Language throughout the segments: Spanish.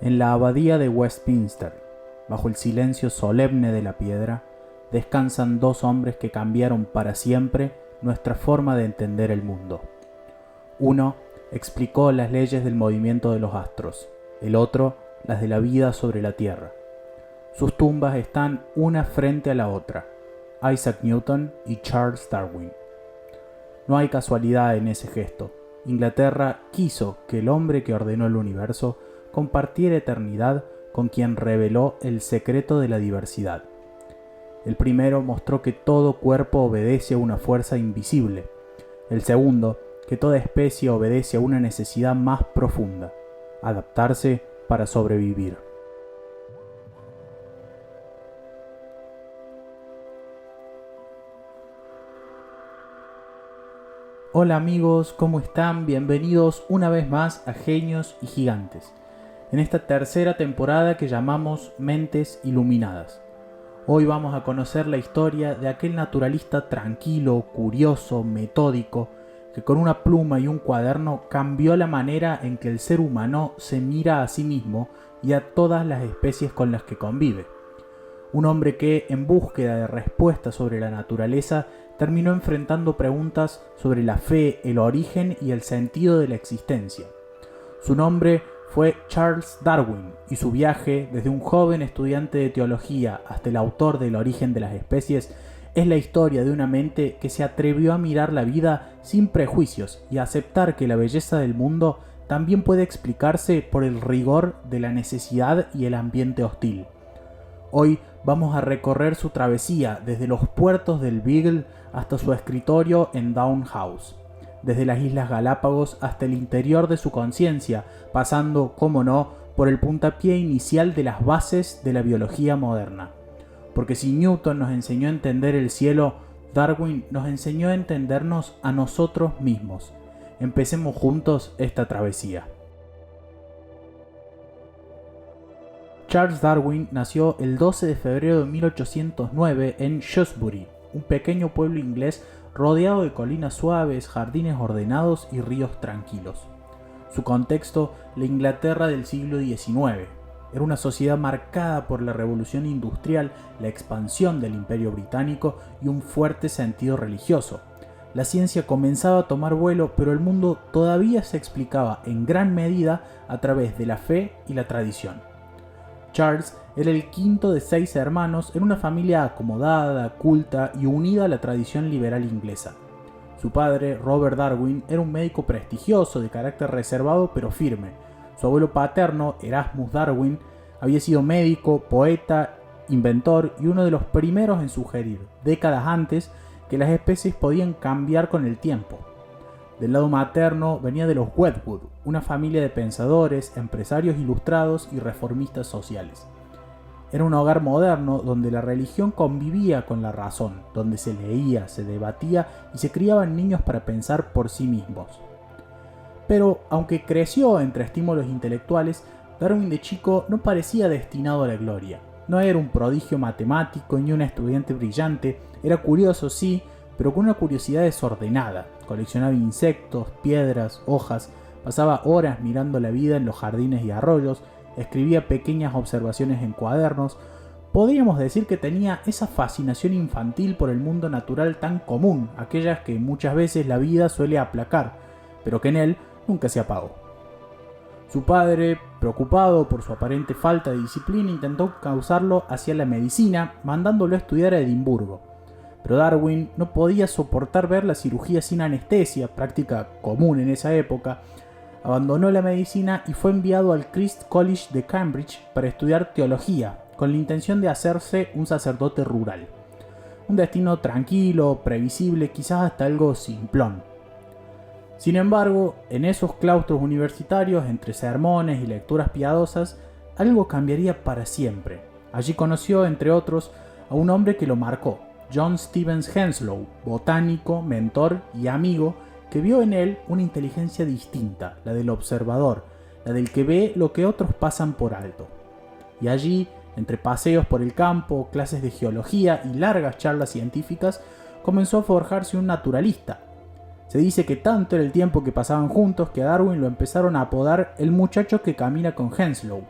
En la abadía de Westminster, bajo el silencio solemne de la piedra, descansan dos hombres que cambiaron para siempre nuestra forma de entender el mundo. Uno explicó las leyes del movimiento de los astros, el otro las de la vida sobre la tierra. Sus tumbas están una frente a la otra, Isaac Newton y Charles Darwin. No hay casualidad en ese gesto. Inglaterra quiso que el hombre que ordenó el universo compartiera eternidad con quien reveló el secreto de la diversidad. El primero mostró que todo cuerpo obedece a una fuerza invisible. El segundo, que toda especie obedece a una necesidad más profunda, adaptarse para sobrevivir. Hola amigos, ¿cómo están? Bienvenidos una vez más a Genios y Gigantes, en esta tercera temporada que llamamos Mentes Iluminadas. Hoy vamos a conocer la historia de aquel naturalista tranquilo, curioso, metódico, que con una pluma y un cuaderno cambió la manera en que el ser humano se mira a sí mismo y a todas las especies con las que convive. Un hombre que, en búsqueda de respuestas sobre la naturaleza, terminó enfrentando preguntas sobre la fe, el origen y el sentido de la existencia. Su nombre fue Charles Darwin, y su viaje, desde un joven estudiante de teología hasta el autor del origen de las especies, es la historia de una mente que se atrevió a mirar la vida sin prejuicios y a aceptar que la belleza del mundo también puede explicarse por el rigor de la necesidad y el ambiente hostil. Hoy vamos a recorrer su travesía desde los puertos del Beagle hasta su escritorio en Down House, desde las Islas Galápagos hasta el interior de su conciencia, pasando, cómo no, por el puntapié inicial de las bases de la biología moderna. Porque si Newton nos enseñó a entender el cielo, Darwin nos enseñó a entendernos a nosotros mismos. Empecemos juntos esta travesía. Charles Darwin nació el 12 de febrero de 1809 en Shrewsbury, un pequeño pueblo inglés rodeado de colinas suaves, jardines ordenados y ríos tranquilos. Su contexto, la Inglaterra del siglo XIX. Era una sociedad marcada por la revolución industrial, la expansión del Imperio Británico y un fuerte sentido religioso. La ciencia comenzaba a tomar vuelo, pero el mundo todavía se explicaba en gran medida a través de la fe y la tradición. Charles era el quinto de 6 hermanos en una familia acomodada, culta y unida a la tradición liberal inglesa. Su padre, Robert Darwin, era un médico prestigioso de carácter reservado pero firme. Su abuelo paterno, Erasmus Darwin, había sido médico, poeta, inventor y uno de los primeros en sugerir, décadas antes, que las especies podían cambiar con el tiempo. Del lado materno venía de los Wedgwood, una familia de pensadores, empresarios ilustrados y reformistas sociales. Era un hogar moderno donde la religión convivía con la razón, donde se leía, se debatía y se criaban niños para pensar por sí mismos. Pero, aunque creció entre estímulos intelectuales, Darwin de chico no parecía destinado a la gloria. No era un prodigio matemático ni un estudiante brillante, era curioso sí, pero con una curiosidad desordenada. Coleccionaba insectos, piedras, hojas, pasaba horas mirando la vida en los jardines y arroyos, escribía pequeñas observaciones en cuadernos. Podríamos decir que tenía esa fascinación infantil por el mundo natural tan común, aquellas que muchas veces la vida suele aplacar, pero que en él nunca se apagó. Su padre, preocupado por su aparente falta de disciplina, intentó causarlo hacia la medicina, mandándolo a estudiar a Edimburgo. Pero Darwin no podía soportar ver la cirugía sin anestesia, práctica común en esa época. Abandonó la medicina y fue enviado al Christ's College de Cambridge para estudiar teología, con la intención de hacerse un sacerdote rural. Un destino tranquilo, previsible, quizás hasta algo simplón. Sin embargo, en esos claustros universitarios, entre sermones y lecturas piadosas, algo cambiaría para siempre. Allí conoció, entre otros, a un hombre que lo marcó, John Stevens Henslow, botánico, mentor y amigo, que vio en él una inteligencia distinta, la del observador, la del que ve lo que otros pasan por alto. Y allí, entre paseos por el campo, clases de geología y largas charlas científicas, comenzó a forjarse un naturalista. Se dice que tanto era el tiempo que pasaban juntos que a Darwin lo empezaron a apodar el muchacho que camina con Henslow.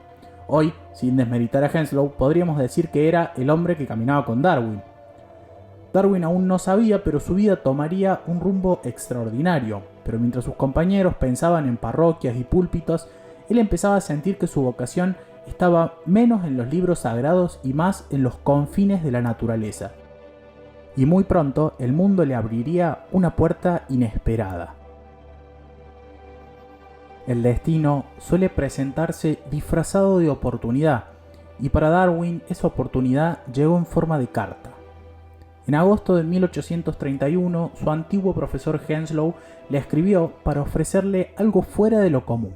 Hoy, sin desmeritar a Henslow, podríamos decir que era el hombre que caminaba con Darwin. Darwin aún no sabía, pero su vida tomaría un rumbo extraordinario. Pero mientras sus compañeros pensaban en parroquias y púlpitos, él empezaba a sentir que su vocación estaba menos en los libros sagrados y más en los confines de la naturaleza. Y muy pronto el mundo le abriría una puerta inesperada. El destino suele presentarse disfrazado de oportunidad, y para Darwin esa oportunidad llegó en forma de carta. En agosto de 1831, su antiguo profesor Henslow le escribió para ofrecerle algo fuera de lo común: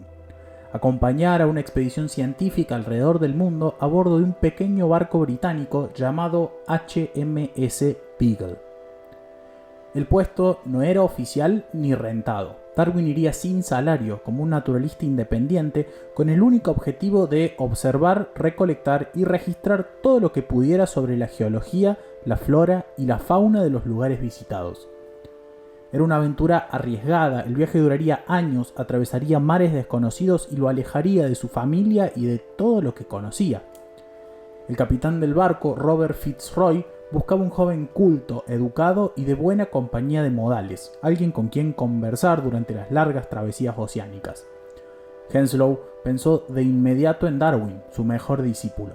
acompañar a una expedición científica alrededor del mundo a bordo de un pequeño barco británico llamado HMS Beagle. El puesto no era oficial ni rentado. Darwin iría sin salario, como un naturalista independiente, con el único objetivo de observar, recolectar y registrar todo lo que pudiera sobre la geología, la flora y la fauna de los lugares visitados. Era una aventura arriesgada, el viaje duraría años, atravesaría mares desconocidos y lo alejaría de su familia y de todo lo que conocía. El capitán del barco, Robert Fitzroy, buscaba un joven culto, educado y de buena compañía de modales, alguien con quien conversar durante las largas travesías oceánicas. Henslow pensó de inmediato en Darwin, su mejor discípulo.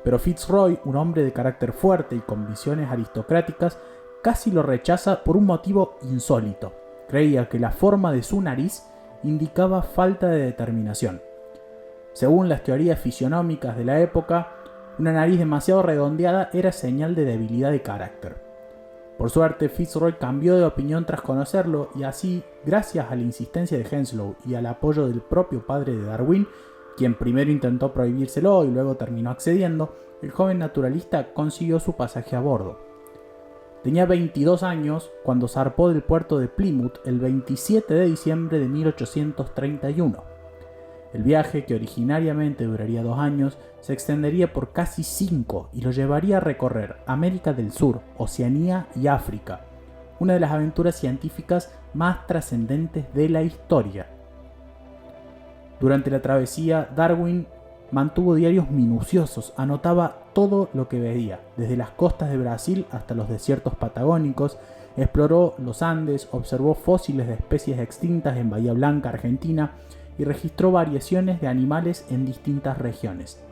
Pero Fitzroy, un hombre de carácter fuerte y con visiones aristocráticas, casi lo rechaza por un motivo insólito. Creía que la forma de su nariz indicaba falta de determinación. Según las teorías fisionómicas de la época, una nariz demasiado redondeada era señal de debilidad de carácter. Por suerte, Fitzroy cambió de opinión tras conocerlo y así, gracias a la insistencia de Henslow y al apoyo del propio padre de Darwin, quien primero intentó prohibírselo y luego terminó accediendo, el joven naturalista consiguió su pasaje a bordo. Tenía 22 años cuando zarpó del puerto de Plymouth el 27 de diciembre de 1831. El viaje, que originariamente duraría 2 años, se extendería por casi 5 y lo llevaría a recorrer América del Sur, Oceanía y África, una de las aventuras científicas más trascendentes de la historia. Durante la travesía, Darwin mantuvo diarios minuciosos, anotaba todo lo que veía, desde las costas de Brasil hasta los desiertos patagónicos, exploró los Andes, observó fósiles de especies extintas en Bahía Blanca, Argentina, y registró variaciones de animales en distintas regiones.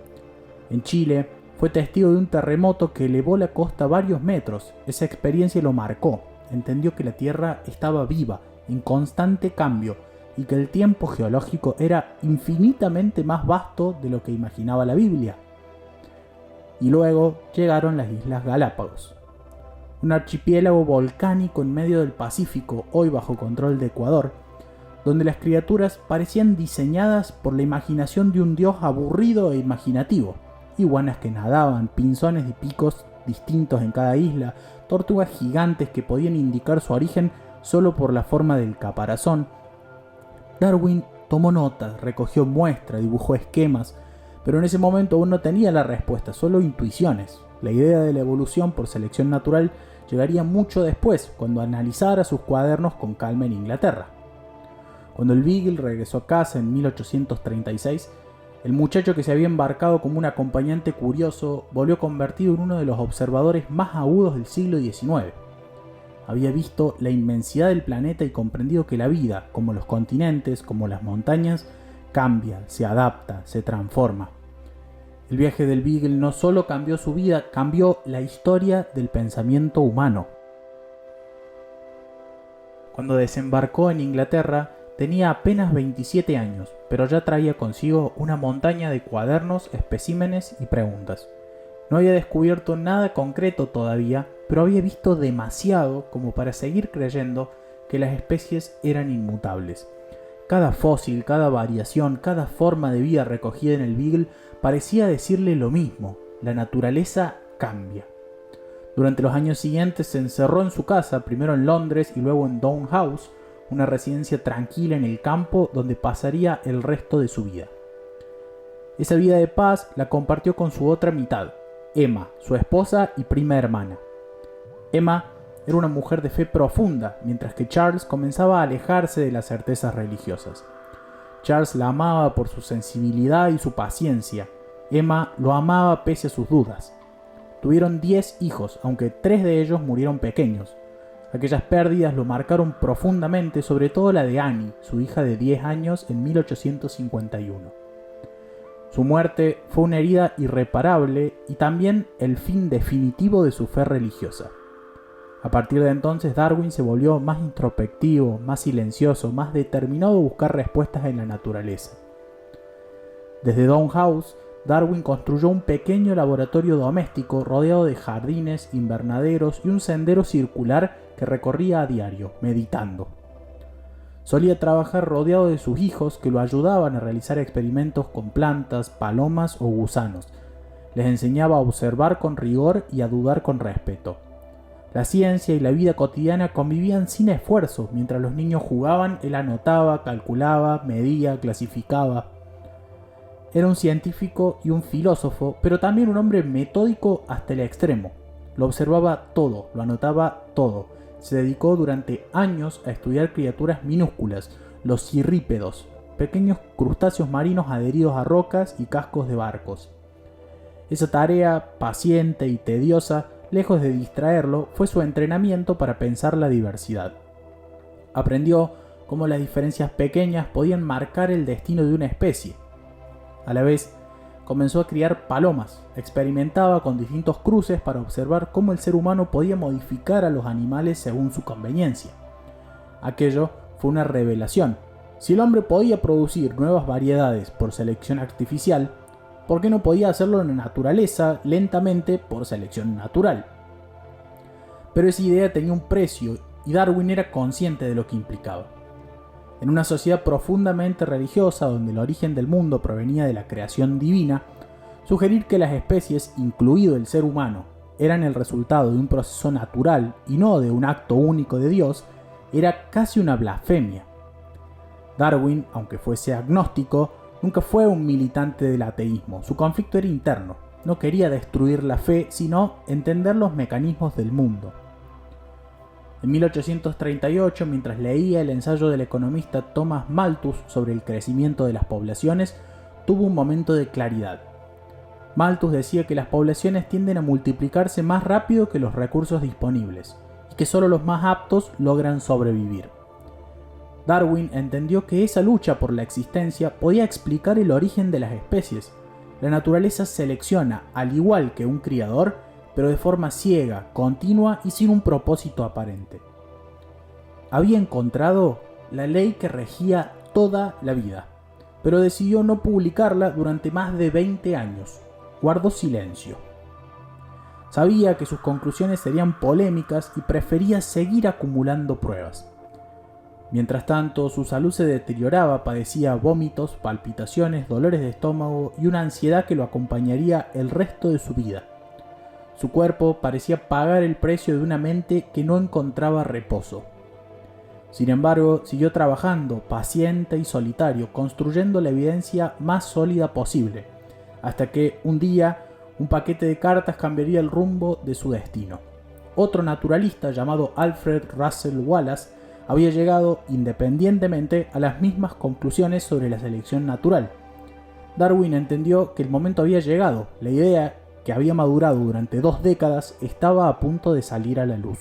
En Chile, fue testigo de un terremoto que elevó la costa varios metros. Esa experiencia lo marcó. Entendió que la Tierra estaba viva, en constante cambio, y que el tiempo geológico era infinitamente más vasto de lo que imaginaba la Biblia. Y luego llegaron las Islas Galápagos, un archipiélago volcánico en medio del Pacífico, hoy bajo control de Ecuador, donde las criaturas parecían diseñadas por la imaginación de un dios aburrido e imaginativo. Iguanas que nadaban, pinzones y picos distintos en cada isla, tortugas gigantes que podían indicar su origen solo por la forma del caparazón. Darwin tomó notas, recogió muestras, dibujó esquemas, pero en ese momento aún no tenía la respuesta, solo intuiciones. La idea de la evolución por selección natural llegaría mucho después, cuando analizara sus cuadernos con calma en Inglaterra. Cuando el Beagle regresó a casa en 1836, el muchacho que se había embarcado como un acompañante curioso volvió convertido en uno de los observadores más agudos del siglo XIX. Había visto la inmensidad del planeta y comprendido que la vida, como los continentes, como las montañas, cambia, se adapta, se transforma. El viaje del Beagle no solo cambió su vida, cambió la historia del pensamiento humano. Cuando desembarcó en Inglaterra, tenía apenas 27 años, pero ya traía consigo una montaña de cuadernos, especímenes y preguntas. No había descubierto nada concreto todavía, pero había visto demasiado como para seguir creyendo que las especies eran inmutables. Cada fósil, cada variación, cada forma de vida recogida en el Beagle parecía decirle lo mismo: la naturaleza cambia. Durante los años siguientes se encerró en su casa, primero en Londres y luego en Down House, una residencia tranquila en el campo donde pasaría el resto de su vida. Esa vida de paz la compartió con su otra mitad, Emma, su esposa y prima hermana. Emma era una mujer de fe profunda, mientras que Charles comenzaba a alejarse de las certezas religiosas. Charles la amaba por su sensibilidad y su paciencia. Emma lo amaba pese a sus dudas. Tuvieron 10 hijos, aunque 3 de ellos murieron pequeños. Aquellas pérdidas lo marcaron profundamente, sobre todo la de Annie, su hija de 10 años, en 1851. Su muerte fue una herida irreparable y también el fin definitivo de su fe religiosa. A partir de entonces, Darwin se volvió más introspectivo, más silencioso, más determinado a buscar respuestas en la naturaleza. Desde Down House, Darwin construyó un pequeño laboratorio doméstico rodeado de jardines, invernaderos y un sendero circular que recorría a diario, meditando. Solía trabajar rodeado de sus hijos que lo ayudaban a realizar experimentos con plantas, palomas o gusanos. Les enseñaba a observar con rigor y a dudar con respeto. La ciencia y la vida cotidiana convivían sin esfuerzo. Mientras los niños jugaban, él anotaba, calculaba, medía, clasificaba. Era un científico y un filósofo, pero también un hombre metódico hasta el extremo. Lo observaba todo, lo anotaba todo. Se dedicó durante años a estudiar criaturas minúsculas, los cirrípedos, pequeños crustáceos marinos adheridos a rocas y cascos de barcos. Esa tarea, paciente y tediosa, lejos de distraerlo, fue su entrenamiento para pensar la diversidad. Aprendió cómo las diferencias pequeñas podían marcar el destino de una especie. A la vez, comenzó a criar palomas, experimentaba con distintos cruces para observar cómo el ser humano podía modificar a los animales según su conveniencia. Aquello fue una revelación. Si el hombre podía producir nuevas variedades por selección artificial, ¿por qué no podía hacerlo en la naturaleza lentamente por selección natural? Pero esa idea tenía un precio y Darwin era consciente de lo que implicaba. En una sociedad profundamente religiosa donde el origen del mundo provenía de la creación divina, sugerir que las especies, incluido el ser humano, eran el resultado de un proceso natural y no de un acto único de Dios, era casi una blasfemia. Darwin, aunque fuese agnóstico, nunca fue un militante del ateísmo. Su conflicto era interno. No quería destruir la fe, sino entender los mecanismos del mundo. En 1838, mientras leía el ensayo del economista Thomas Malthus sobre el crecimiento de las poblaciones, tuvo un momento de claridad. Malthus decía que las poblaciones tienden a multiplicarse más rápido que los recursos disponibles, y que solo los más aptos logran sobrevivir. Darwin entendió que esa lucha por la existencia podía explicar el origen de las especies. La naturaleza selecciona, al igual que un criador, pero de forma ciega, continua y sin un propósito aparente. Había encontrado la ley que regía toda la vida, pero decidió no publicarla durante más de 20 años. Guardó silencio. Sabía que sus conclusiones serían polémicas y prefería seguir acumulando pruebas. Mientras tanto, su salud se deterioraba, padecía vómitos, palpitaciones, dolores de estómago y una ansiedad que lo acompañaría el resto de su vida. Su cuerpo parecía pagar el precio de una mente que no encontraba reposo. Sin embargo, siguió trabajando, paciente y solitario, construyendo la evidencia más sólida posible, hasta que, un día, un paquete de cartas cambiaría el rumbo de su destino. Otro naturalista llamado Alfred Russel Wallace había llegado independientemente a las mismas conclusiones sobre la selección natural. Darwin entendió que el momento había llegado, la idea que había madurado durante 2 décadas estaba a punto de salir a la luz.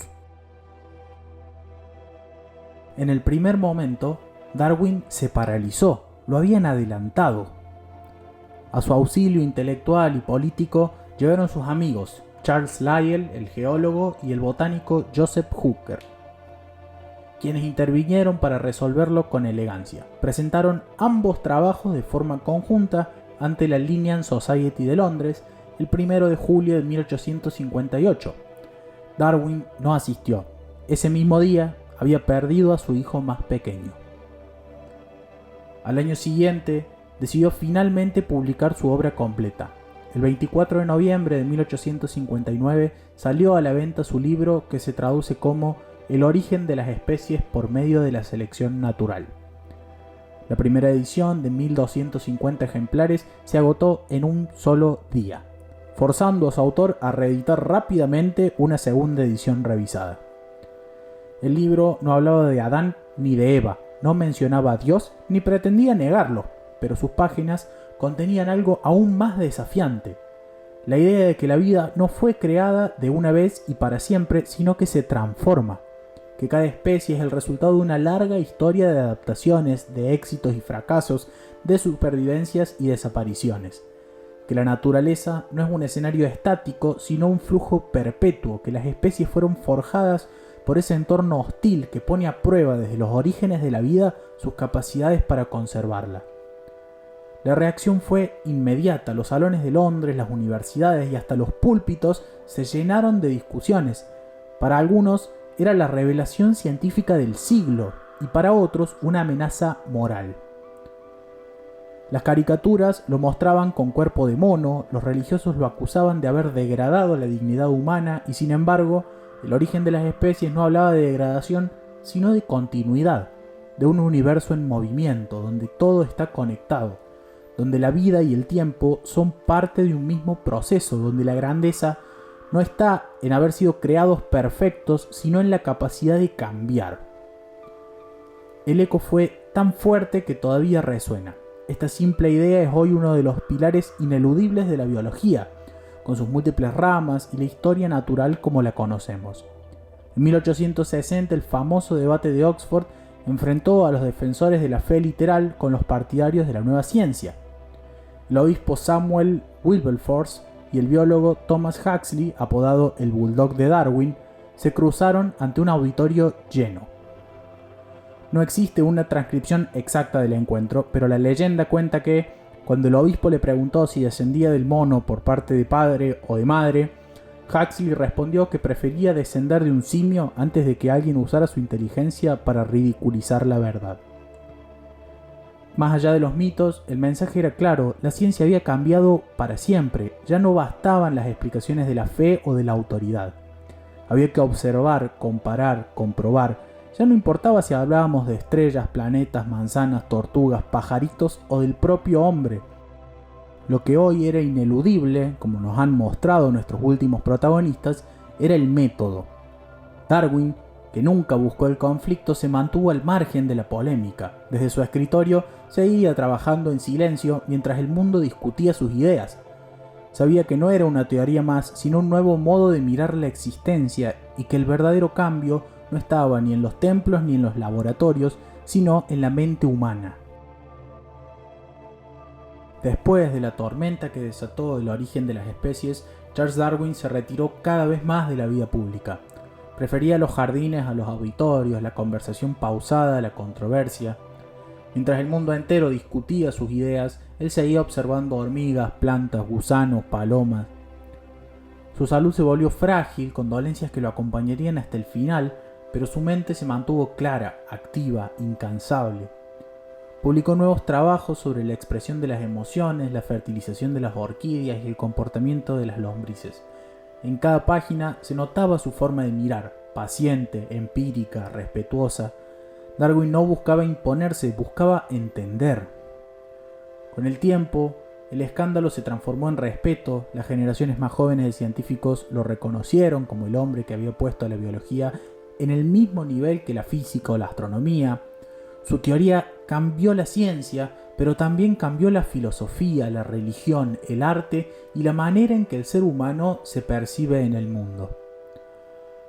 En el primer momento, Darwin se paralizó, lo habían adelantado. A su auxilio intelectual y político llegaron sus amigos, Charles Lyell, el geólogo, y el botánico Joseph Hooker, quienes intervinieron para resolverlo con elegancia. Presentaron ambos trabajos de forma conjunta ante la Linnean Society de Londres el 1 de julio de 1858. Darwin no asistió. Ese mismo día había perdido a su hijo más pequeño. Al año siguiente, decidió finalmente publicar su obra completa. El 24 de noviembre de 1859 salió a la venta su libro que se traduce como El origen de las especies por medio de la selección natural. La primera edición de 1250 ejemplares se agotó en un solo día, forzando a su autor a reeditar rápidamente una segunda edición revisada. El libro no hablaba de Adán ni de Eva, No mencionaba a Dios ni pretendía negarlo, pero sus páginas contenían algo aún más desafiante: la idea de que la vida no fue creada de una vez y para siempre, sino que se transforma, que cada especie es el resultado de una larga historia de adaptaciones, de éxitos y fracasos, de supervivencias y desapariciones, que la naturaleza no es un escenario estático, sino un flujo perpetuo, que las especies fueron forjadas por ese entorno hostil que pone a prueba desde los orígenes de la vida sus capacidades para conservarla. La reacción fue inmediata. Los salones de Londres, las universidades y hasta los púlpitos se llenaron de discusiones. Para algunos era la revelación científica del siglo y para otros una amenaza moral. Las caricaturas lo mostraban con cuerpo de mono, los religiosos lo acusaban de haber degradado la dignidad humana y sin embargo, el origen de las especies no hablaba de degradación, sino de continuidad, de un universo en movimiento, donde todo está conectado, donde la vida y el tiempo son parte de un mismo proceso, donde la grandeza no está en haber sido creados perfectos, sino en la capacidad de cambiar. El eco fue tan fuerte que todavía resuena. Esta simple idea es hoy uno de los pilares ineludibles de la biología, con sus múltiples ramas y la historia natural como la conocemos. En 1860 el famoso debate de Oxford enfrentó a los defensores de la fe literal con los partidarios de la nueva ciencia. El obispo Samuel Wilberforce y el biólogo Thomas Huxley, apodado el Bulldog de Darwin, se cruzaron ante un auditorio lleno. No existe una transcripción exacta del encuentro, pero la leyenda cuenta que, cuando el obispo le preguntó si descendía del mono por parte de padre o de madre, Huxley respondió que prefería descender de un simio antes de que alguien usara su inteligencia para ridiculizar la verdad. Más allá de los mitos, el mensaje era claro: la ciencia había cambiado para siempre, ya no bastaban las explicaciones de la fe o de la autoridad. Había que observar, comparar, comprobar. Ya no importaba si hablábamos de estrellas, planetas, manzanas, tortugas, pajaritos o del propio hombre. Lo que hoy era ineludible, como nos han mostrado nuestros últimos protagonistas, era el método. Darwin, que nunca buscó el conflicto, se mantuvo al margen de la polémica. Desde su escritorio seguía trabajando en silencio mientras el mundo discutía sus ideas. Sabía que no era una teoría más, sino un nuevo modo de mirar la existencia y que el verdadero cambio no estaba ni en los templos ni en los laboratorios, sino en la mente humana. Después de la tormenta que desató el origen de las especies, Charles Darwin se retiró cada vez más de la vida pública. Prefería los jardines a los auditorios, la conversación pausada a la controversia. Mientras el mundo entero discutía sus ideas, él seguía observando hormigas, plantas, gusanos, palomas. Su salud se volvió frágil, con dolencias que lo acompañarían hasta el final, pero su mente se mantuvo clara, activa, incansable. Publicó nuevos trabajos sobre la expresión de las emociones, la fertilización de las orquídeas y el comportamiento de las lombrices. En cada página se notaba su forma de mirar, paciente, empírica, respetuosa. Darwin no buscaba imponerse, buscaba entender. Con el tiempo, el escándalo se transformó en respeto. Las generaciones más jóvenes de científicos lo reconocieron como el hombre que había puesto a la biología en el mismo nivel que la física o la astronomía. Su teoría cambió la ciencia, pero también cambió la filosofía, la religión, el arte y la manera en que el ser humano se percibe en el mundo.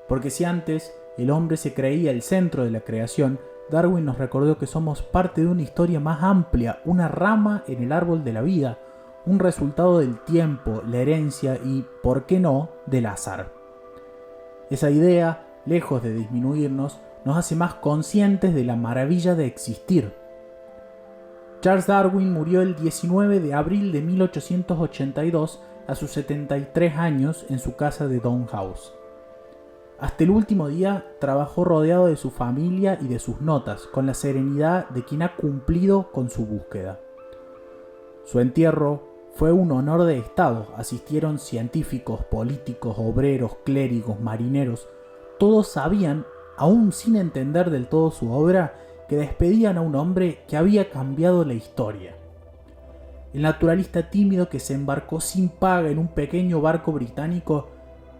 Porque si antes el hombre se creía el centro de la creación, Darwin nos recordó que somos parte de una historia más amplia, una rama en el árbol de la vida, un resultado del tiempo, la herencia y, ¿por qué no?, del azar. Esa idea, lejos de disminuirnos, nos hace más conscientes de la maravilla de existir. Charles Darwin murió el 19 de abril de 1882 a sus 73 años en su casa de Down House. Hasta el último día trabajó rodeado de su familia y de sus notas, con la serenidad de quien ha cumplido con su búsqueda. Su entierro fue un honor de Estado. Asistieron científicos, políticos, obreros, clérigos, marineros. Todos sabían, aún sin entender del todo su obra, que despedían a un hombre que había cambiado la historia. El naturalista tímido que se embarcó sin paga en un pequeño barco británico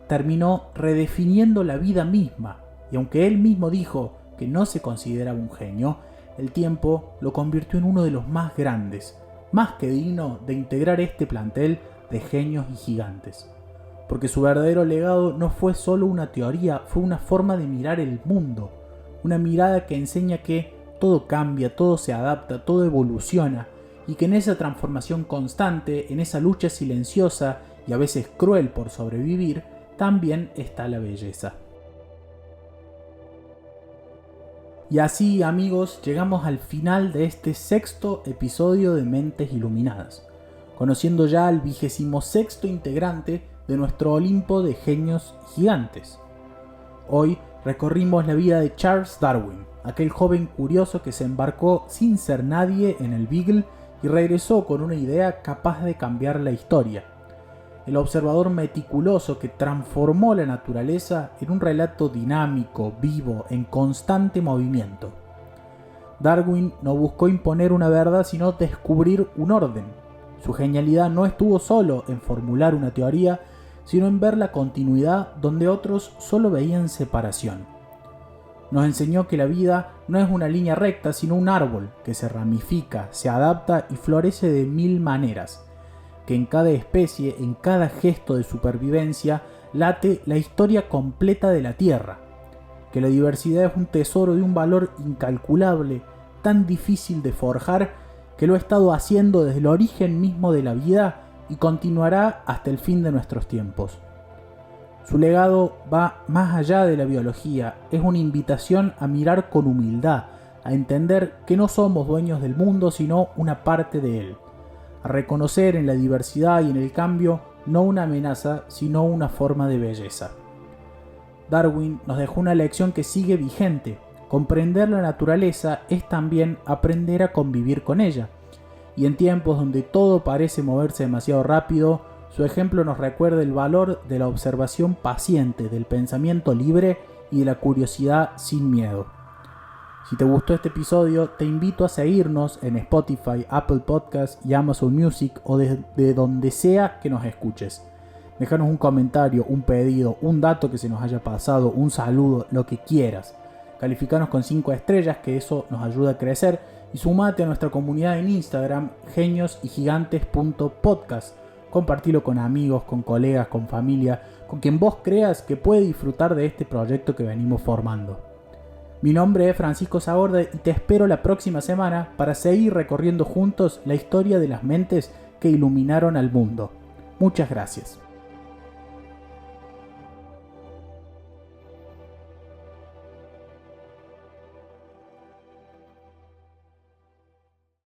terminó redefiniendo la vida misma, y aunque él mismo dijo que no se consideraba un genio, el tiempo lo convirtió en uno de los más grandes, más que digno de integrar este plantel de genios y gigantes. Porque su verdadero legado no fue solo una teoría, fue una forma de mirar el mundo, una mirada que enseña que todo cambia, todo se adapta, todo evoluciona, y que en esa transformación constante, en esa lucha silenciosa y a veces cruel por sobrevivir, también está la belleza. Y así, amigos, llegamos al final de este 6º episodio de Mentes Iluminadas, conociendo ya al 26º integrante de nuestro Olimpo de genios gigantes. Hoy recorrimos la vida de Charles Darwin, aquel joven curioso que se embarcó sin ser nadie en el Beagle y regresó con una idea capaz de cambiar la historia. El observador meticuloso que transformó la naturaleza en un relato dinámico, vivo, en constante movimiento. Darwin no buscó imponer una verdad, sino descubrir un orden. Su genialidad no estuvo solo en formular una teoría, sino en ver la continuidad donde otros solo veían separación. Nos enseñó que la vida no es una línea recta, sino un árbol que se ramifica, se adapta y florece de 1000 maneras, que en cada especie, en cada gesto de supervivencia, late la historia completa de la Tierra, que la diversidad es un tesoro de un valor incalculable, tan difícil de forjar, que lo ha estado haciendo desde el origen mismo de la vida y continuará hasta el fin de nuestros tiempos. Su legado va más allá de la biología, es una invitación a mirar con humildad, a entender que no somos dueños del mundo sino una parte de él, a reconocer en la diversidad y en el cambio no una amenaza sino una forma de belleza. Darwin nos dejó una lección que sigue vigente: comprender la naturaleza es también aprender a convivir con ella, y en tiempos donde todo parece moverse demasiado rápido, su ejemplo nos recuerda el valor de la observación paciente, del pensamiento libre y de la curiosidad sin miedo. Si te gustó este episodio, te invito a seguirnos en Spotify, Apple Podcasts y Amazon Music o de donde sea que nos escuches. Déjanos un comentario, un pedido, un dato que se nos haya pasado, un saludo, lo que quieras. Calificanos con 5 estrellas, que eso nos ayuda a crecer, y sumate a nuestra comunidad en Instagram, geniosygigantes.podcast. Compartilo con amigos, con colegas, con familia, con quien vos creas que puede disfrutar de este proyecto que venimos formando. Mi nombre es Francisco Sagorda y te espero la próxima semana para seguir recorriendo juntos la historia de las mentes que iluminaron al mundo. Muchas gracias.